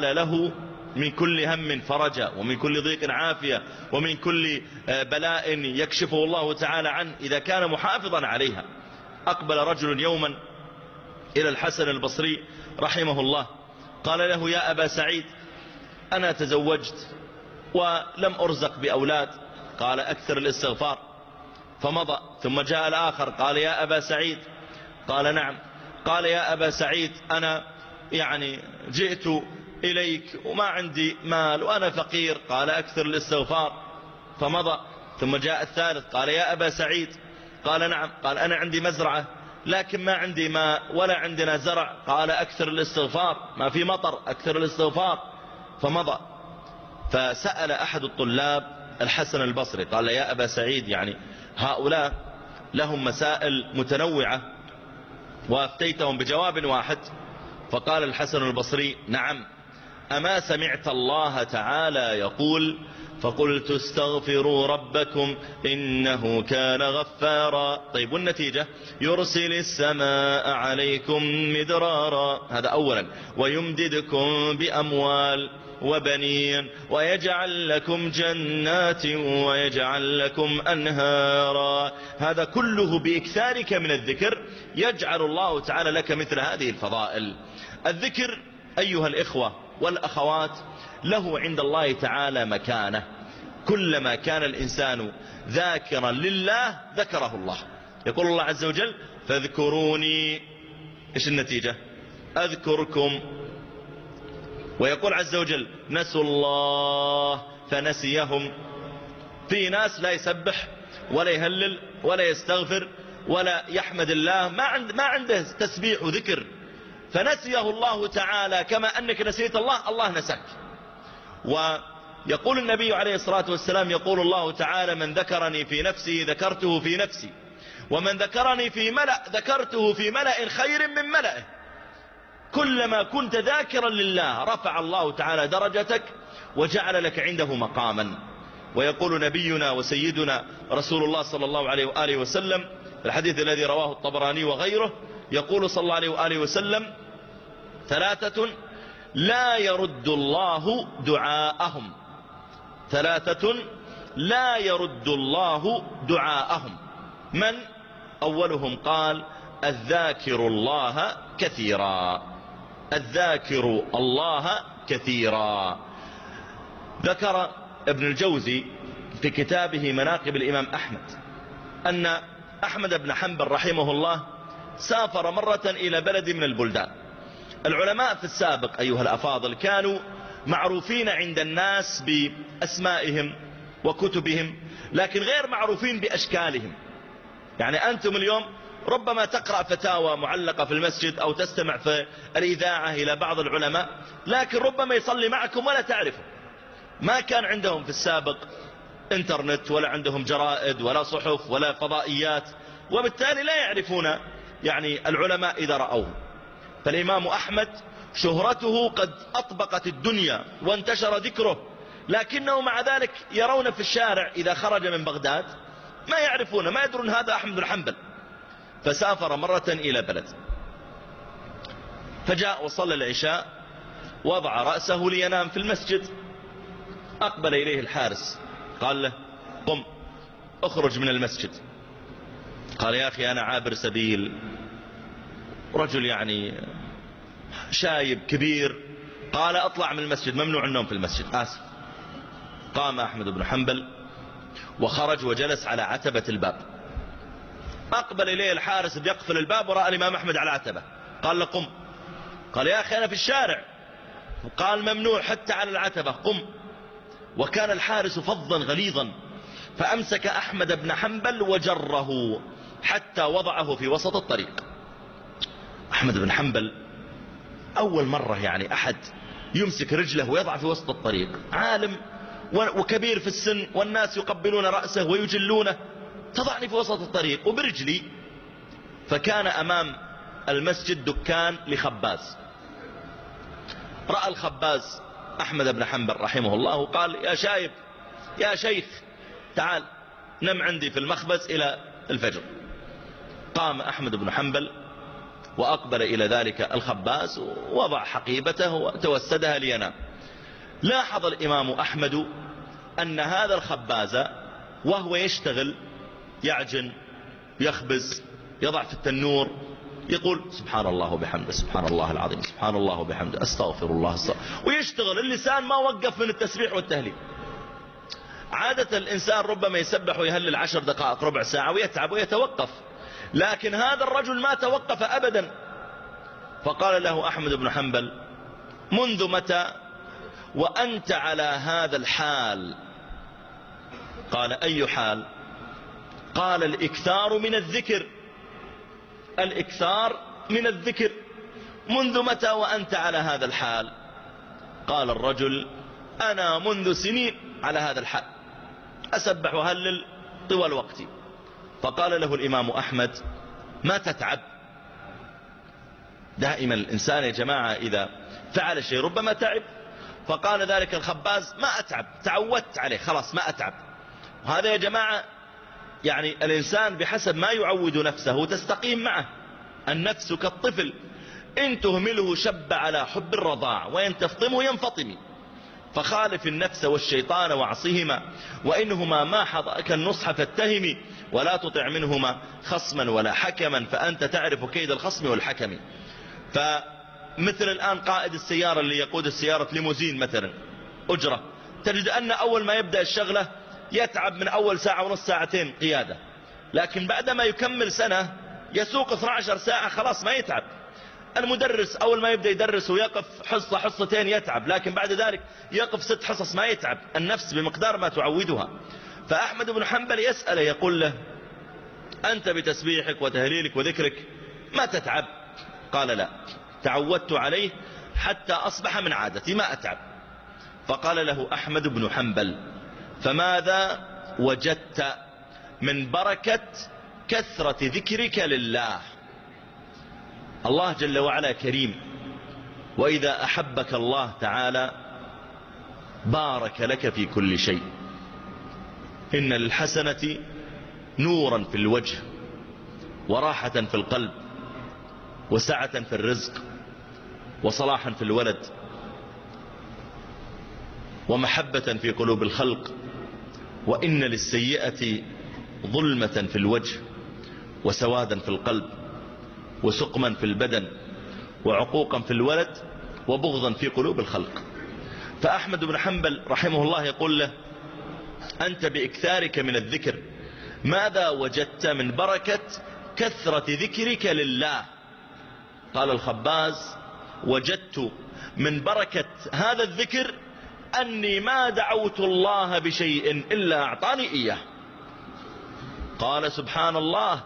له من كل هم فرجا، ومن كل ضيق عافية، ومن كل بلاء يكشفه الله تعالى عنه إذا كان محافظا عليها. أقبل رجل يوما إلى الحسن البصري رحمه الله، قال له: يا أبا سعيد، أنا تزوجت ولم أرزق بأولاد. قال: أكثر الاستغفار. فمضى. ثم جاء الآخر قال: يا أبا سعيد. قال: نعم. قال: يا أبا سعيد، أنا جئت إليك وما عندي مال وأنا فقير. قال: أكثر الاستغفار. فمضى. ثم جاء الثالث قال: يا أبا سعيد. قال: نعم. قال: أنا عندي مزرعة لكن ما عندي ماء ولا عندنا زرع. قال: أكثر الاستغفار، ما في مطر، أكثر الاستغفار. فمضى. فسأل أحد الطلاب الحسن البصري قال: يا أبا سعيد، هؤلاء لهم مسائل متنوعة وأفتيتهم بجواب واحد. فقال الحسن البصري: نعم. أما سمعت الله تعالى يقول: فقلت استغفروا ربكم إنه كان غفارا. طيب، والنتيجة: يرسل السماء عليكم مدرارا. هذا أولا. ويمددكم بأموال وبنين ويجعل لكم جنات ويجعل لكم أنهارا. هذا كله بإكثارك من الذكر يجعل الله تعالى لك مثل هذه الفضائل. الذكر أيها الإخوة والأخوات له عند الله تعالى مكانة. كلما كان الإنسان ذاكرا لله ذكره الله. يقول الله عز وجل: فاذكروني. إيش النتيجة؟ أذكركم. ويقول عز وجل: نسوا الله فنسيهم. في ناس لا يسبح ولا يهلل ولا يستغفر ولا يحمد الله، ما عنده تسبيح وذكر، فنسيه الله تعالى. كما أنك نسيت الله، الله نساك. ويقول النبي عليه الصلاة والسلام: يقول الله تعالى: من ذكرني في نفسي ذكرته في نفسي، ومن ذكرني في ملأ ذكرته في ملأ خير من ملأه. كلما كنت ذاكرا لله رفع الله تعالى درجتك وجعل لك عنده مقاما. ويقول نبينا وسيدنا رسول الله صلى الله عليه وآله وسلم الحديث الذي رواه الطبراني وغيره، يقول صلى الله عليه وآله وسلم: ثلاثة لا يرد الله دعاءهم. ثلاثة لا يرد الله دعاءهم. من؟ أولهم قال: الذاكر الله كثيرا. الذاكر الله كثيرا. ذكر ابن الجوزي في كتابه مناقب الإمام أحمد أن أحمد بن حنبل رحمه الله سافر مرة إلى بلد من البلدان. العلماء في السابق أيها الأفاضل كانوا معروفين عند الناس بأسمائهم وكتبهم، لكن غير معروفين بأشكالهم. أنتم اليوم ربما تقرأ فتاوى معلقة في المسجد أو تستمع في الإذاعة إلى بعض العلماء، لكن ربما يصلي معكم ولا تعرفه. ما كان عندهم في السابق انترنت ولا عندهم جرائد ولا صحف ولا فضائيات، وبالتالي لا يعرفون العلماء إذا رأوه. فالإمام أحمد شهرته قد أطبقت الدنيا وانتشر ذكره، لكنه مع ذلك يرون في الشارع إذا خرج من بغداد ما يعرفون، ما يدرون هذا أحمد بن حنبل. فسافر مرة إلى بلد، فجاء وصلى العشاء، وضع رأسه لينام في المسجد. أقبل إليه الحارس قال له: قم اخرج من المسجد. قال: يا أخي أنا عابر سبيل، رجل شايب كبير. قال: أطلع من المسجد، ممنوع النوم في المسجد، آسف. قام أحمد بن حنبل وخرج وجلس على عتبة الباب. أقبل إليه الحارس بيقفل الباب ورأى الإمام أحمد على عتبة. قال له: قم. قال: يا أخي أنا في الشارع. قال: ممنوع حتى على العتبة، قم. وكان الحارس فظا غليظا، فأمسك أحمد بن حنبل وجره حتى وضعه في وسط الطريق. أحمد بن حنبل أول مرة أحد يمسك رجله ويضع في وسط الطريق، عالم وكبير في السن والناس يقبلون رأسه ويجلونه، تضعني في وسط الطريق وبرجلي. فكان أمام المسجد دكان لخباز. رأى الخباز أحمد بن حنبل رحمه الله وقال: يا شايب، يا شيخ، تعال نم عندي في المخبز إلى الفجر. قام أحمد بن حنبل وأقبل إلى ذلك الخباز ووضع حقيبته وتوسدها لينام. لاحظ الإمام أحمد أن هذا الخباز وهو يشتغل يعجن يخبز يضع في التنور يقول سبحان الله وبحمده سبحان الله العظيم سبحان الله وبحمده أستغفر الله ويشتغل اللسان ما وقف من التسبيح والتهليل. عادة الإنسان ربما يسبح ويهلل 10 دقائق ربع ساعة ويتعب ويتوقف، لكن هذا الرجل ما توقف أبدا. فقال له أحمد بن حنبل منذ متى وأنت على هذا الحال؟ قال أي حال؟ قال الإكثار من الذكر. الإكثار من الذكر. منذ متى وأنت على هذا الحال؟ قال الرجل أنا منذ سنين على هذا الحال أسبح وهلل طوال وقتي. فقال له الإمام أحمد ما تتعب؟ دائما الإنسان يا جماعة إذا فعل شيء ربما تعب. فقال ذلك الخباز ما أتعب، تعودت عليه خلاص ما أتعب. وهذا يا جماعة يعني الإنسان بحسب ما يعود نفسه تستقيم معه. النفس كالطفل إن تهمله شب على حب الرضاع وإن تفطمه ينفطم. فخالف النفس والشيطان واعصهما وإنهما ما حضأك النصح فاتهم ولا تطع منهما خصما ولا حكما فأنت تعرف كيد الخصم والحكم. فمثل الآن قائد السيارة اللي يقود السيارة ليموزين مثلا أجرة، تجد أن أول ما يبدأ الشغلة يتعب من أول ساعة ونص ساعتين قيادة، لكن بعدما يكمل سنة يسوق 12 ساعة خلاص ما يتعب. المدرس أول ما يبدأ يدرس ويقف حصة حصتين يتعب، لكن بعد ذلك يقف 6 حصص ما يتعب. النفس بمقدار ما تعودها. فأحمد بن حنبل يسأله يقول له أنت بتسبيحك وتهليلك وذكرك ما تتعب؟ قال لا، تعودت عليه حتى أصبح من عادتي ما أتعب. فقال له أحمد بن حنبل فماذا وجدت من بركة كثرة ذكرك لله؟ الله جل وعلا كريم، وإذا أحبك الله تعالى بارك لك في كل شيء. إن للحسنة نورا في الوجه وراحة في القلب وسعة في الرزق وصلاحا في الولد ومحبة في قلوب الخلق. وإن للسيئة ظلمة في الوجه وسوادا في القلب وسقما في البدن وعقوقا في الولد وبغضا في قلوب الخلق. فأحمد بن حنبل رحمه الله يقول له أنت بإكثارك من الذكر ماذا وجدت من بركة كثرة ذكرك لله؟ قال الخباز وجدت من بركة هذا الذكر أني ما دعوت الله بشيء إلا أعطاني إياه. قال سبحان الله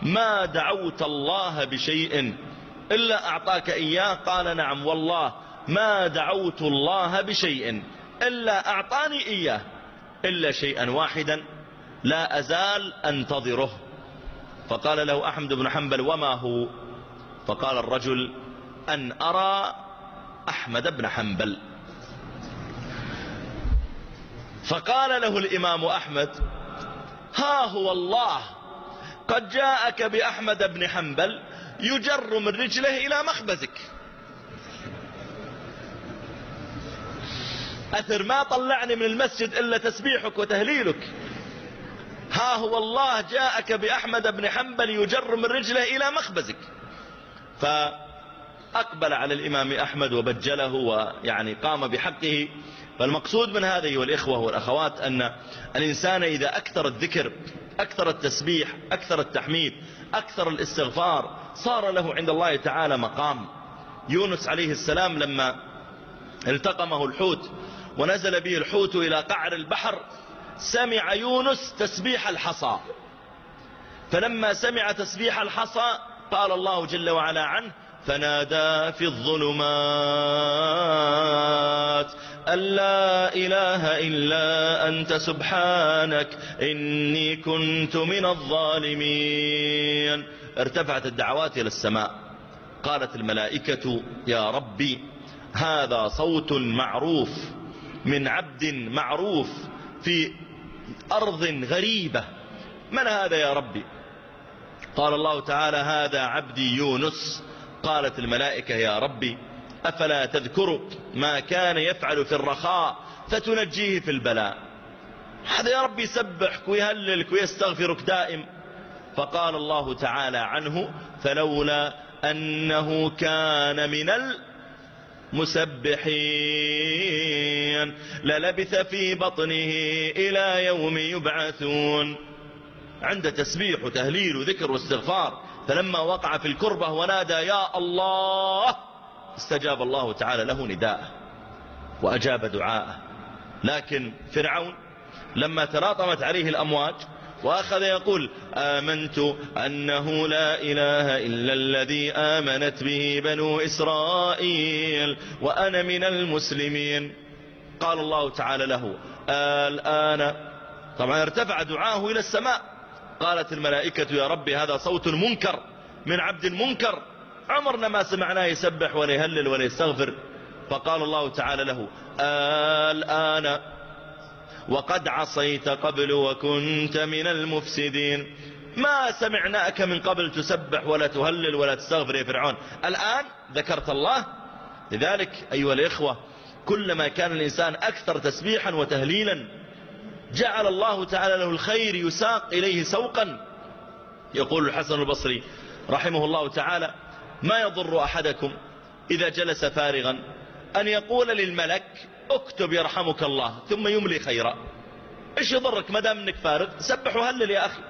ما دعوت الله بشيء إلا أعطاك إياه؟ قال نعم والله ما دعوت الله بشيء إلا أعطاني إياه إلا شيئا واحدا لا أزال أنتظره. فقال له أحمد بن حنبل وما هو؟ فقال الرجل أن أرى أحمد بن حنبل. فقال له الإمام أحمد ها هو الله قد جاءك بأحمد بن حنبل يجر من رجله إلى مخبزك. أثر ما طلعني من المسجد إلا تسبيحك وتهليلك. ها هو الله جاءك بأحمد بن حنبل يجر من رجله إلى مخبزك. فأقبل على الإمام أحمد وبجله ويعني قام بحقه. فالمقصود من هذا أيها الإخوة والأخوات أن الإنسان إذا أكثر الذكر أكثر التسبيح أكثر التحميد أكثر الاستغفار صار له عند الله تعالى مقام. يونس عليه السلام لما التقمه الحوت ونزل به الحوت إلى قعر البحر سمع يونس تسبيح الحصى. فلما سمع تسبيح الحصى قال الله جل وعلا عنه فنادى في الظلمات أن لا إله إلا أنت سبحانك إني كنت من الظالمين. ارتفعت الدعوات إلى السماء. قالت الملائكة يا ربي هذا صوت معروف من عبد معروف في أرض غريبة، من هذا يا ربي؟ قال الله تعالى هذا عبدي يونس قالت الملائكة يا ربي أفلا تذكر ما كان يفعل في الرخاء فتنجيه في البلاء؟ هذا يا ربي يسبحك ويهللك ويستغفرك دائم. فقال الله تعالى عنه فلولا أنه كان من المسبحين للبث في بطنه إلى يوم يبعثون. عند تسبيح وتهليل وذكر واستغفار، فلما وقع في الكربة ونادى يا الله استجاب الله تعالى له نداءه وأجاب دعاءه. لكن فرعون لما تلاطمت عليه الأمواج وأخذ يقول آمنت أنه لا إله إلا الذي آمنت به بنو إسرائيل وأنا من المسلمين، قال الله تعالى له الآن. طبعا ارتفع دعاه إلى السماء. قالت الملائكة يا رب هذا صوت منكر من عبد منكر، عمرنا ما سمعناه يسبح ولا يهلل ولا يستغفر. فقال الله تعالى له الآن وقد عصيت قبل وكنت من المفسدين، ما سمعناك من قبل تسبح ولا تهلل ولا تستغفر يا فرعون، الآن ذكرت الله. لذلك أيها الإخوة كلما كان الإنسان أكثر تسبيحا وتهليلا جعل الله تعالى له الخير يساق إليه سوقا. يقول الحسن البصري رحمه الله تعالى ما يضر أحدكم إذا جلس فارغا أن يقول للملك اكتب يرحمك الله ثم يملي خيرا. ايش يضرك ما دام انك فارغ؟ سبح وهلل يا أخي.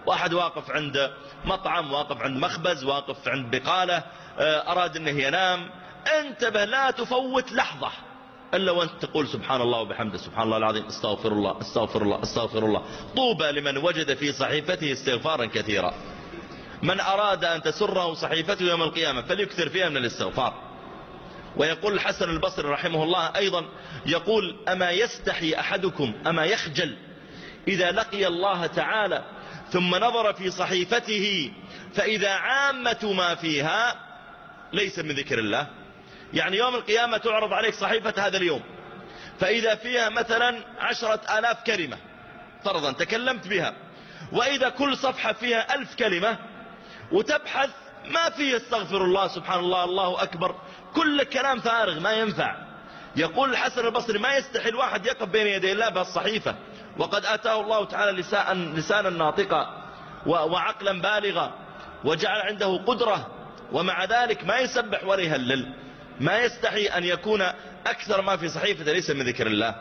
واحد واقف عند مطعم، واقف عند مخبز، واقف عند بقالة، أراد أنه ينام، انتبه لا تفوت لحظة إلا وأنت تقول سبحان الله وبحمده سبحان الله العظيم استغفر الله استغفر الله استغفر الله. طوبى لمن وجد في صحيفته استغفارا كثيرا. من أراد أن تسره صحيفته يوم القيامة فليكثر فيها من الاستغفار. ويقول الحسن البصري رحمه الله أيضا يقول أما يستحي أحدكم أما يخجل إذا لقي الله تعالى ثم نظر في صحيفته فإذا عامة ما فيها ليس من ذكر الله. يعني يوم القيامة تعرض عليك صحيفة هذا اليوم فإذا فيها مثلا 10,000 كلمة فرضا تكلمت بها، وإذا كل صفحة فيها 1000 كلمة وتبحث ما فيه استغفر الله سبحان الله الله أكبر، كل كلام فارغ ما ينفع. يقول الحسن البصري ما يستحي الواحد يقف بين يدي الله بهالصحيفة وقد آتاه الله تعالى لسانا ناطقا وعقلا بالغا وجعل عنده قدرة، ومع ذلك ما يسبح ولا يهلل، ما يستحي أن يكون أكثر ما في صحيفة ليس من ذكر الله.